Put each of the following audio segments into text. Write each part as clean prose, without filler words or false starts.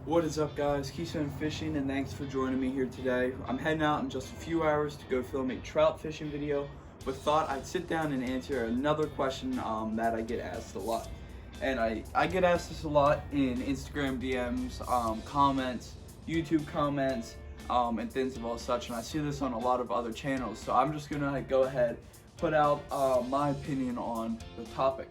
What is up, guys? Keystone Fishing, and thanks for joining me here today. I'm heading out in just a few hours to go film a trout fishing video, but thought I'd sit down and answer another question that I get asked a lot. And I get asked this a lot in Instagram DMs, comments, YouTube comments, and things of all such, and I see this on a lot of other channels. So I'm just gonna go ahead, put out my opinion on the topic.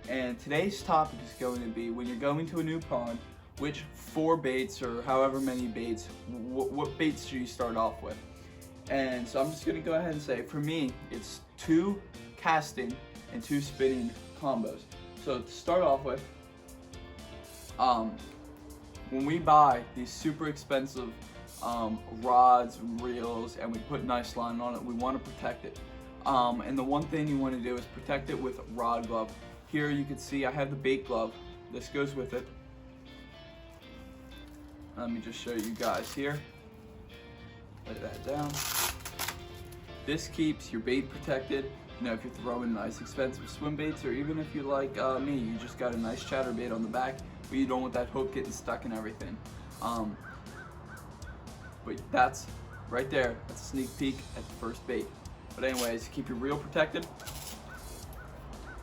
And today's topic is going to be, when you're going to a new pond, which 4 baits or however many baits, what baits should you start off with? And so I'm just going to go ahead and say, for me, it's 2 casting and 2 spinning combos. So to start off with, when we buy these super expensive rods and reels and we put nice line on it, we want to protect it. And the one thing you want to do is protect it with rod glove. Here you can see I have the bait glove. This goes with it. Let me just show you guys here. Lay that down. This keeps your bait protected. You know, if you're throwing nice expensive swim baits, or even if you like me, you just got a nice chatterbait on the back, but you don't want that hook getting stuck in everything. But that's right there. That's a sneak peek at the first bait. But anyways, keep your reel protected,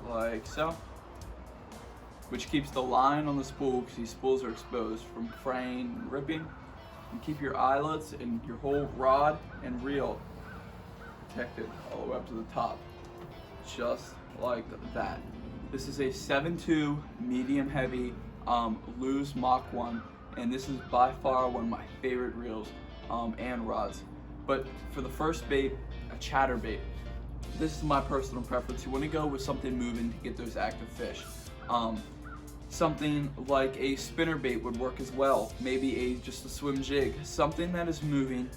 like so, which keeps the line on the spool, because these spools are exposed from fraying and ripping. And keep your eyelets and your whole rod and reel protected all the way up to the top, just like that. This is a 7.2 medium heavy loose Mach 1, and this is by far one of my favorite reels and rods. But for the first bait, a chatterbait. This is my personal preference. You want to go with something moving to get those active fish. Something like a spinnerbait would work as well. Maybe just a swim jig. Something that is moving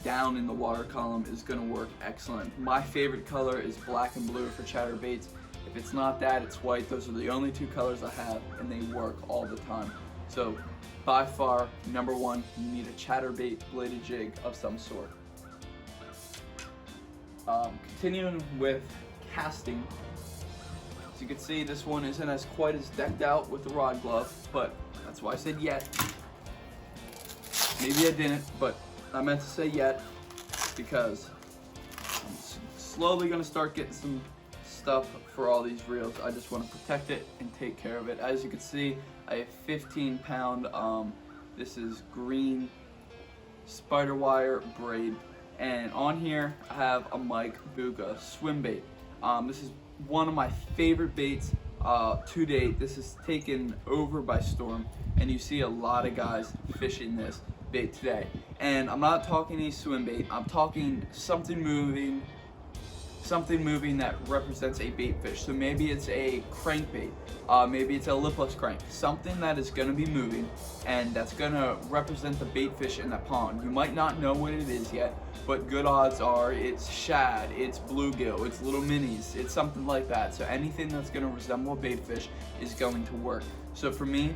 down in the water column is going to work excellent. My favorite color is black and blue for chatterbaits. If it's not that, it's white. Those are the only 2 colors I have, and they work all the time. So by far, number 1, you need a chatterbait bladed jig of some sort. Continuing with casting. As you can see, this one isn't as quite as decked out with the rod glove, but that's why I said yet. Maybe I didn't, but I meant to say yet, because I'm slowly going to start getting some stuff for all these reels. I just want to protect it and take care of it. As you can see, I have 15-pound, this is green spider wire braid, and on here I have a Mike Buka swim bait. This is one of my favorite baits to date. This is taken over by storm, and you see a lot of guys fishing this bait today. And I'm not talking a swim bait, I'm talking something moving that represents a bait fish. So maybe it's a crankbait, maybe it's a lipless crank, something that is going to be moving and that's going to represent the bait fish in that pond. You might not know what it is yet, but good odds are it's shad, it's bluegill, it's little minis, it's something like that. So anything that's going to resemble a bait fish is going to work. So for me,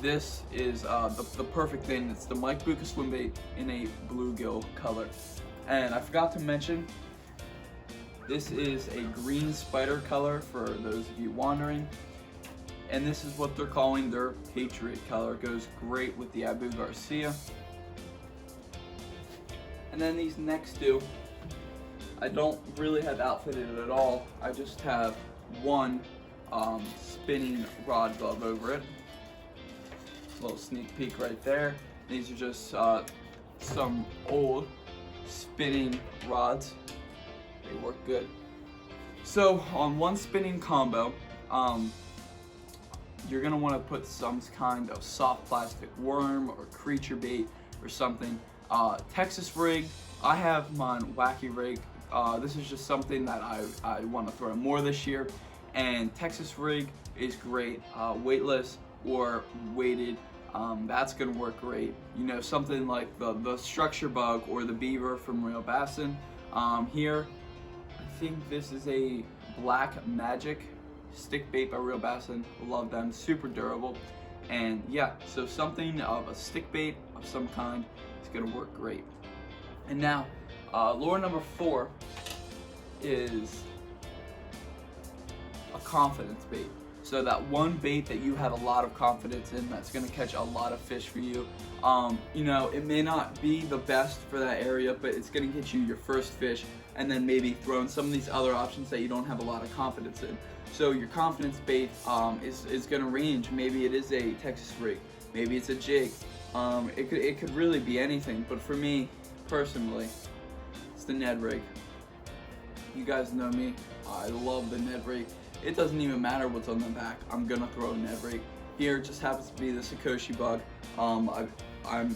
this is the perfect thing. It's the Mike Buka swim bait in a bluegill color. And I forgot to mention, this is a green spider color for those of you wondering. And this is what they're calling their Patriot color. It goes great with the Abu Garcia. And then these next 2, I don't really have outfitted at all. I just have one spinning rod glove over it. A little sneak peek right there. These are just some old spinning rods. They work good. So on one spinning combo, you're gonna want to put some kind of soft plastic worm or creature bait or something. Texas rig, I have mine wacky rig. This is just something that I want to throw more this year, and Texas rig is great. Weightless or weighted, that's gonna work great. You know, something like the structure bug or the beaver from RealBassin. Here, I think this is a Black Magic stick bait by RealBassin. Love them, super durable. And yeah, so something of a stick bait of some kind is gonna work great. And now, lure number 4 is a confidence bait. So that one bait that you have a lot of confidence in, that's gonna catch a lot of fish for you. You know, it may not be the best for that area, but it's gonna get you your first fish, and then maybe throw in some of these other options that you don't have a lot of confidence in. So your confidence bait is gonna range. Maybe it is a Texas rig, maybe it's a jig. It could really be anything, but for me personally, it's the Ned rig. You guys know me, I love the Ned rig. It doesn't even matter what's on the back, I'm gonna throw a Ned rig. Here it just happens to be the Sakoshi bug. I'm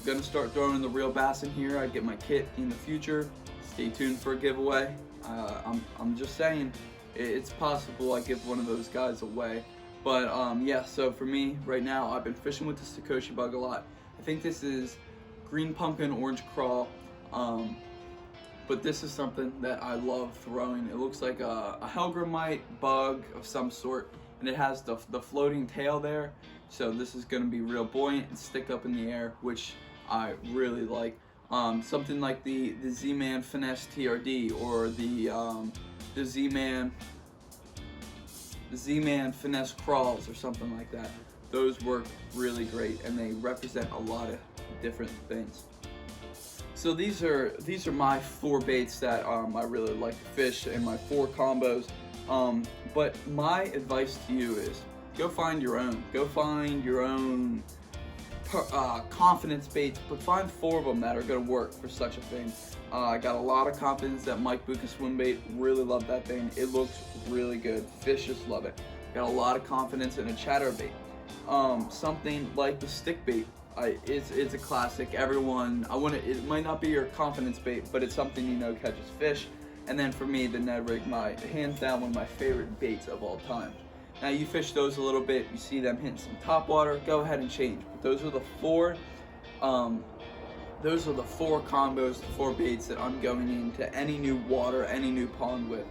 gonna start throwing the RealBassin here. I get my kit in the future. Stay tuned for a giveaway. I'm just saying, it's possible I give one of those guys away. But yeah, so for me right now, I've been fishing with the Sakoshi bug a lot. I think this is green pumpkin orange crawl. But this is something that I love throwing. It looks like a Helgramite bug of some sort, and it has the floating tail there. So this is gonna be real buoyant and stick up in the air, which I really like. Something like the Zman Finesse TRD, or the Zman Finesse Crawls, or something like that. Those work really great, and they represent a lot of different things. So these are my 4 baits that I really like to fish, and my 4 combos. But my advice to you is go find your own. Go find your own confidence baits, but find 4 of them that are going to work for such a thing. I got a lot of confidence that Mike Bucca swim bait. Really love that thing. It looks really good. Fish just love it. Got a lot of confidence in a chatterbait. Something like the stick bait. It's a classic. Everyone, it might not be your confidence bait, but it's something you know catches fish. And then for me, the Ned rig, hands down one of my favorite baits of all time. Now you fish those a little bit, you see them hitting some top water, go ahead and change. But those are the 4 combos, the 4 baits that I'm going into any new water, any new pond with.